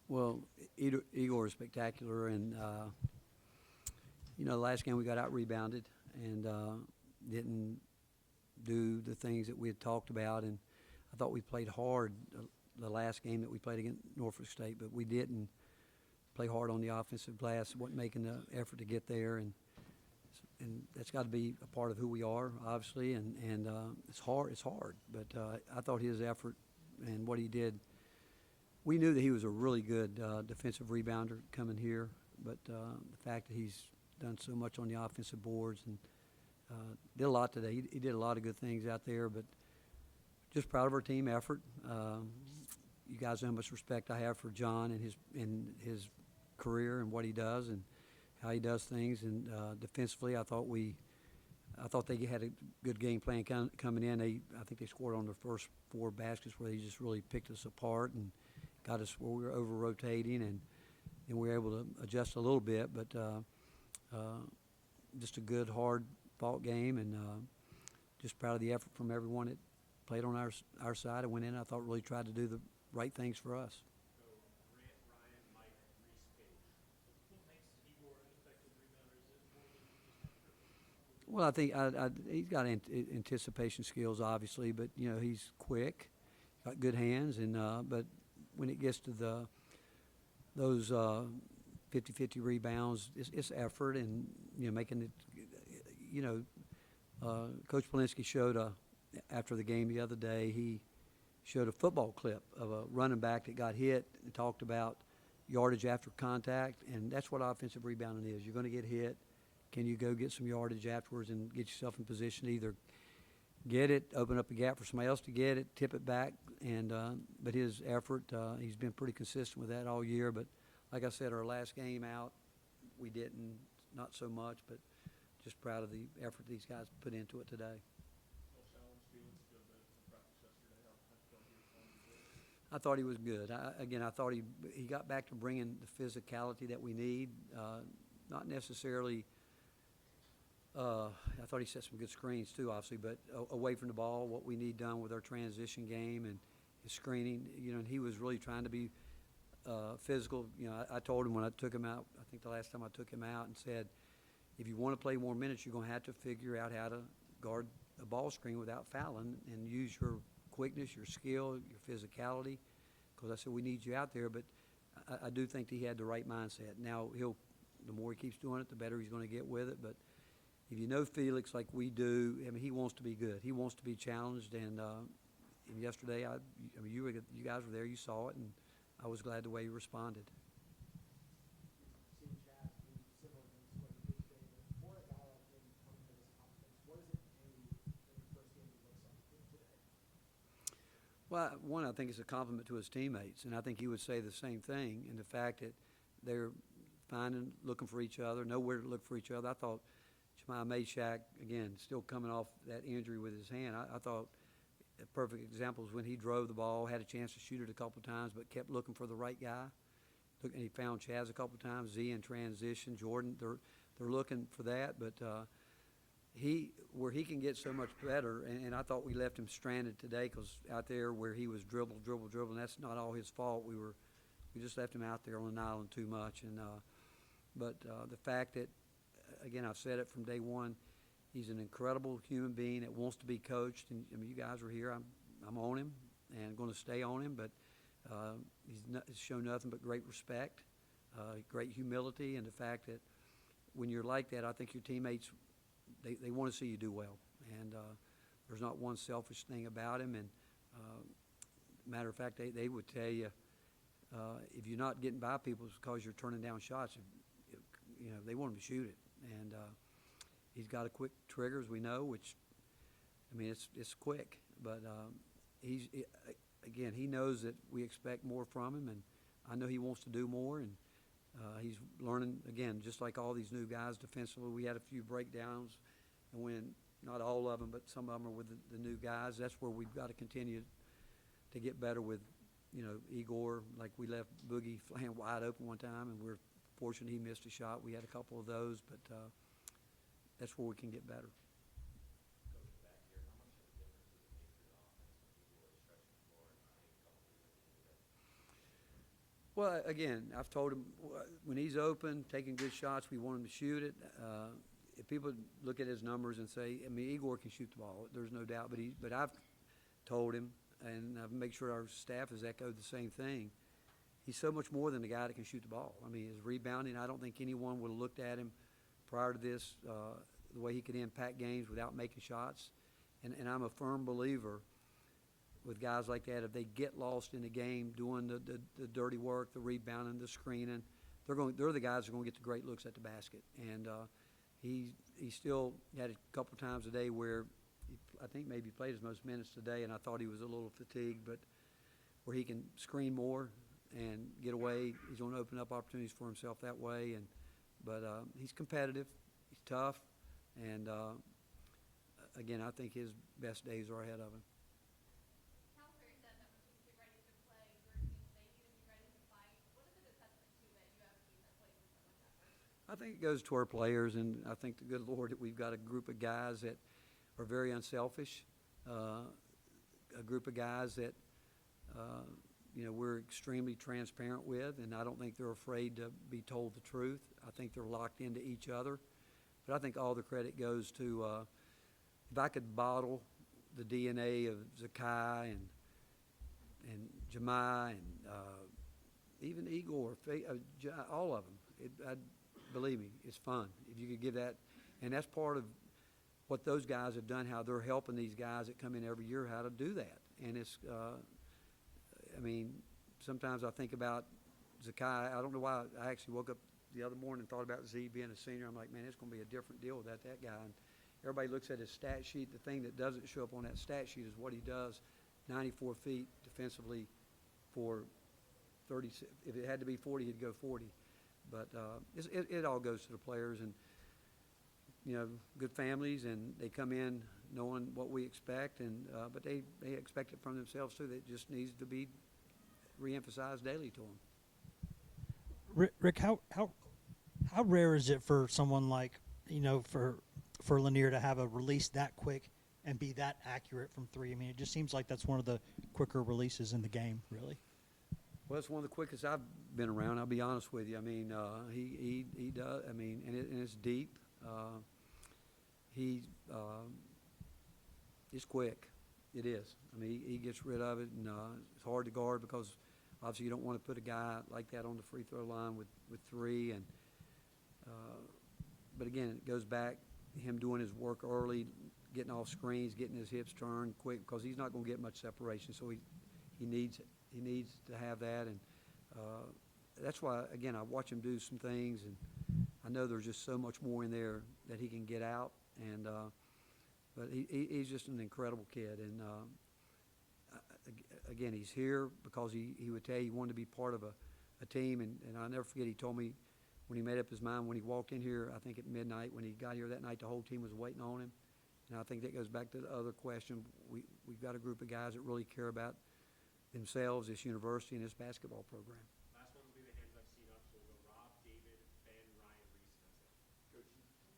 Well, Igor is spectacular, and the last game we got out rebounded and didn't do the things that we had talked about, and I thought we played hard the last game that we played against Norfolk State, but we didn't play hard on the offensive glass, wasn't making the effort to get there, and that's got to be a part of who we are, obviously, and it's hard, but I thought his effort and what he did, we knew that he was a really good defensive rebounder coming here, but the fact that he's done so much on the offensive boards and did a lot today. He did a lot of good things out there, but just proud of our team effort. You guys know how much respect I have for John and his career and what he does and how he does things. And defensively, I thought they had a good game plan coming in. I think they scored on the first 4 baskets where they just really picked us apart and got us where we were over rotating, and we were able to adjust a little bit. But just a good, hard fought game, and just proud of the effort from everyone that played on our side and went in. I thought really tried to do the right things for us. Well, I think he's got anticipation skills, obviously, but he's quick, got good hands, and but when it gets to those 50-50 rebounds, it's effort and making it. Coach Polinsky showed after the game the other day. He showed a football clip of a running back that got hit and talked about yardage after contact, and that's what offensive rebounding is. You're going to get hit. Can you go get some yardage afterwards and get yourself in position to either get it, open up a gap for somebody else to get it, tip it back, and but his effort, he's been pretty consistent with that all year. But like I said, our last game out, we didn't, not so much, but just proud of the effort these guys put into it today. I thought he was good. I thought he got back to bringing the physicality that we need, not necessarily – I thought he set some good screens too, obviously, but away from the ball, what we need done with our transition game and his screening, and he was really trying to be physical. I told him when I took him out, I think the last time I took him out, and said, if you want to play more minutes, you're going to have to figure out how to guard a ball screen without fouling and use your quickness, your skill, your physicality, because I said we need you out there, but I do think that he had the right mindset. Now, the more he keeps doing it, the better he's going to get with it, but if you know Felix like we do, he wants to be good. He wants to be challenged, and yesterday, you guys were there, you saw it, and I was glad the way he responded. Seeing Chaz do similar things to what he did today, but for a guy like him coming into this conference, what does it do when the first game looks like today? Well, one, I think it's a compliment to his teammates, and I think he would say the same thing. And the fact that they're looking for each other, know where to look for each other. I thought Jemiah Mayshak, again, still coming off that injury with his hand. I thought a perfect example is when he drove the ball, had a chance to shoot it a couple times, but kept looking for the right guy. And he found Chaz a couple times, Z in transition, Jordan. They're looking for that, but where he can get so much better, and I thought we left him stranded today because out there where he was dribble, and that's not all his fault. We just left him out there on an island too much, and but the fact that, again, I've said it from day one, he's an incredible human being that wants to be coached, and you guys are here. I'm on him and going to stay on him, but he's shown nothing but great respect, great humility, and the fact that when you're like that, I think your teammates, they want to see you do well, and there's not one selfish thing about him. And matter of fact, they would tell you if you're not getting by people, it's because you're turning down shots. They want him to shoot it, and he's got a quick trigger, as we know, which it's quick, but he knows that we expect more from him, and I know he wants to do more, and he's learning, again, just like all these new guys defensively. We had a few breakdowns, and when not all of them, but some of them are with the new guys, that's where we've got to continue to get better with, Igor. Like we left Boogie flying wide open one time, and we're fortunate he missed a shot. We had a couple of those, but that's where we can get better. Well, again, I've told him when he's open, taking good shots, we want him to shoot it. If people look at his numbers and say, I mean, Igor can shoot the ball, there's no doubt. But I've told him, and I've made sure our staff has echoed the same thing. He's so much more than the guy that can shoot the ball. I mean, his rebounding, I don't think anyone would have looked at him prior to this, the way he could impact games without making shots. And I'm a firm believer with guys like that, if they get lost in the game doing the dirty work, the rebounding, the screening, they're the guys who are going to get the great looks at the basket. And he still had a couple times a day where I think maybe played his most minutes today, and I thought he was a little fatigued, but where he can screen more and get away. He's going to open up opportunities for himself that way. But he's competitive, he's tough, and again, I think his best days are ahead of him. How fair is that when teams get ready to play your team, they need to be ready to fight? What is it a testament to that you have a team that plays with so much effort? I think it goes to our players, and I think the good Lord that we've got a group of guys that are very unselfish, a group of guys that we're extremely transparent with, and I don't think they're afraid to be told the truth. I think they're locked into each other. But I think all the credit goes to, if I could bottle the DNA of Zakai and Jemai and even Igor, all of them, believe me, it's fun. If you could give that, and that's part of what those guys have done, how they're helping these guys that come in every year how to do that. And it's, I mean, sometimes I think about Zakai. I don't know why I actually woke up the other morning and thought about Z being a senior. I'm like, man, it's going to be a different deal without that guy. And everybody looks at his stat sheet. The thing that doesn't show up on that stat sheet is what he does 94 feet defensively for 30. If it had to be 40, he'd go 40. But it all goes to the players and, good families, and they come in knowing what we expect, and but they expect it from themselves too. That just needs to be reemphasized daily to them. Rick, how rare is it for someone like for Lanier to have a release that quick and be that accurate from three? I mean, it just seems like that's one of the quicker releases in the game, really. Well, it's one of the quickest I've been around. I'll be honest with you. I mean, he does. I mean, and it's deep. It's quick. It is. I mean, he gets rid of it, and it's hard to guard because obviously you don't want to put a guy like that on the free throw line with three. And but again, it goes back him doing his work early, getting off screens, getting his hips turned quick, because he's not going to get much separation. So he needs it. He needs to have that, and that's why, again, I watch him do some things, and I know there's just so much more in there that he can get out. And but he's just an incredible kid, and again, he's here because he would tell you he wanted to be part of a team, and I'll never forget, he told me when he made up his mind, when he walked in here, I think at midnight, when he got here that night, the whole team was waiting on him. And I think that goes back to the other question. We've got a group of guys that really care about themselves, this university, and this basketball program. Last one will be the hands I've seen up, so we'll go Rob, David, Ben, Ryan, Reese, and that's it. Coach,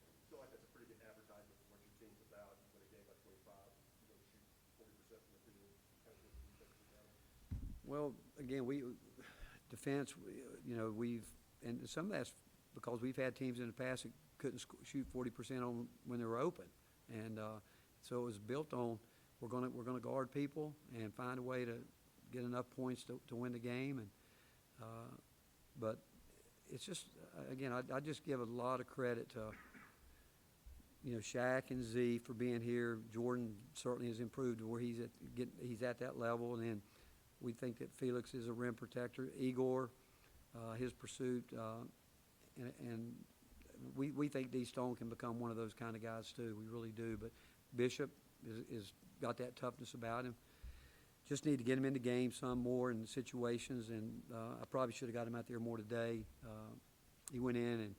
you feel like that's a pretty good advertisement for what your team's about. You win a game by 25, you shoot 40% from the field. Kind of what the defense is about. Well, again, defense, and some of that's because we've had teams in the past that couldn't shoot 40% on when they were open, and so it was built on we're going to guard people and find a way to get enough points to win the game, and but it's just again, I just give a lot of credit to Shaq and Z for being here. Jordan certainly has improved to where he's at that level, and then we think that Felix is a rim protector. Igor, his pursuit, and we think D. Stone can become one of those kind of guys too. We really do. But Bishop is got that toughness about him. Just need to get him into games some more in situations, and I probably should have got him out there more today. He went in,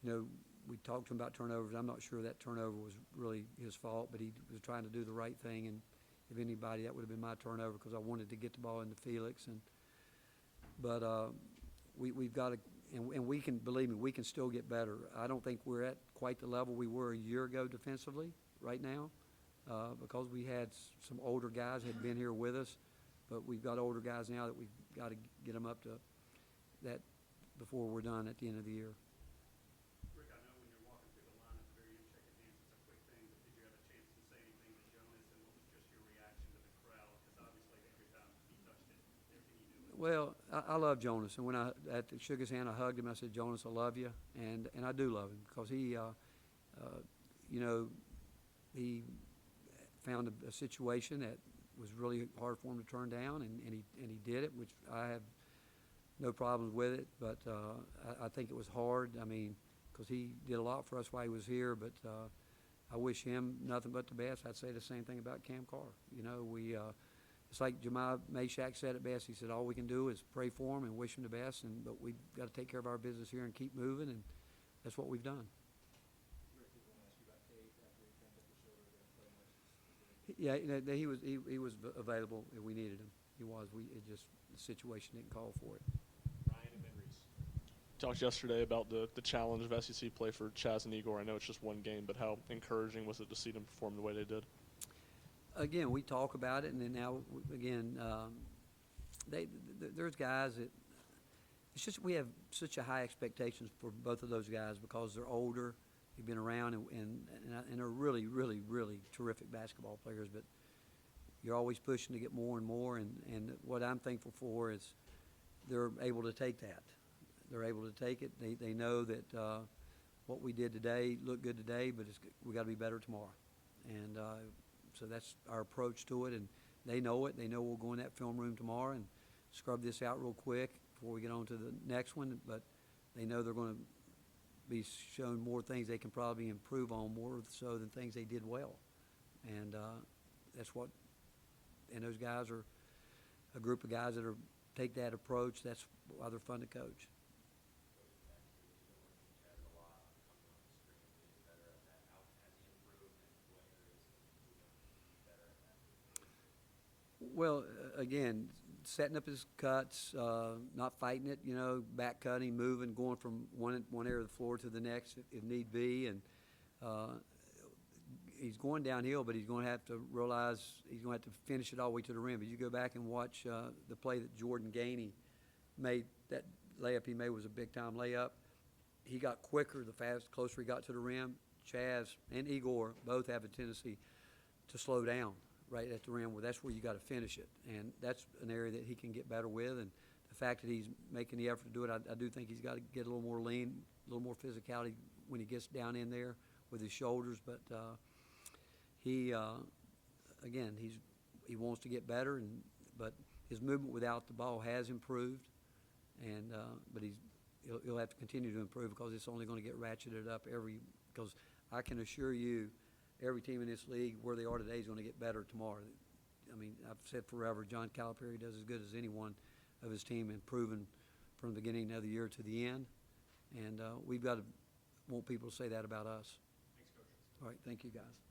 and we talked to him about turnovers. I'm not sure that turnover was really his fault, but he was trying to do the right thing, and if anybody, that would have been my turnover because I wanted to get the ball into Felix. But we've got to, and we can, believe me, we can still get better. I don't think we're at quite the level we were a year ago defensively right now because we had some older guys had been here with us, but we've got older guys now that we've got to get them up to that before we're done at the end of the year. Rick, I know when you're walking through the line at the very end, shaking hands, it's a quick thing, but did you have a chance to say anything to Jonas, and what was just your reaction to the crowd? Because obviously every time he touched it, everything you knew. Well, I love Jonas, and when I shook his hand, I hugged him. I said, "Jonas, I love you," and I do love him because he, you know, he found a situation that was really hard for him to turn down, and he did it, which I have no problems with it. But I think it was hard. I mean, because he did a lot for us while he was here, but I wish him nothing but the best. I'd say the same thing about Cam Carr. You know, it's like Jemiah Meshack said it best. He said, all we can do is pray for him and wish him the best, but we've got to take care of our business here and keep moving, and that's what we've done. Rick, did want to ask you about Tate after he cramped up his shoulder, didn't play much. Yeah, you know, he was available if we needed him. He was. The situation didn't call for it. Ryan and then Reese. Talked yesterday about the challenge of SEC play for Chaz and Igor. I know it's just one game, but how encouraging was it to see them perform the way they did? Again, we talk about it, and then now again, there's guys that it's just we have such a high expectations for both of those guys because they're older, they've been around, and are really, really, really terrific basketball players. But you're always pushing to get more and more, and what I'm thankful for is they're able to take that. They're able to take it. They know that what we did today looked good today, but we got to be better tomorrow, and so that's our approach to it. And they know it. They know we'll go in that film room tomorrow and scrub this out real quick before we get on to the next one. But they know they're going to be shown more things they can probably improve on, more so than things they did well, and that's what. And those guys are a group of guys that take that approach. That's why they're fun to coach. Well, again, setting up his cuts, not fighting it, you know, back cutting, moving, going from one area of the floor to the next if need be, and he's going downhill, but he's going to have to realize he's going to have to finish it all the way to the rim. But you go back and watch the play that Jordan Gainey made, that layup he made was a big-time layup. He got quicker the closer he got to the rim. Chaz and Igor both have a tendency to slow down right at the rim. Well, that's where you got to finish it, and that's an area that he can get better with. And the fact that he's making the effort to do it, I do think he's got to get a little more lean, a little more physicality when he gets down in there with his shoulders. But he wants to get better, but his movement without the ball has improved, and but he'll have to continue to improve because it's only going to get ratcheted up because I can assure you every team in this league where they are today is going to get better tomorrow. I mean, I've said forever, John Calipari does as good as anyone of his team improving from the beginning of the year to the end, and we've got to want people to say that about us. Thanks, Coach. All right, thank you guys.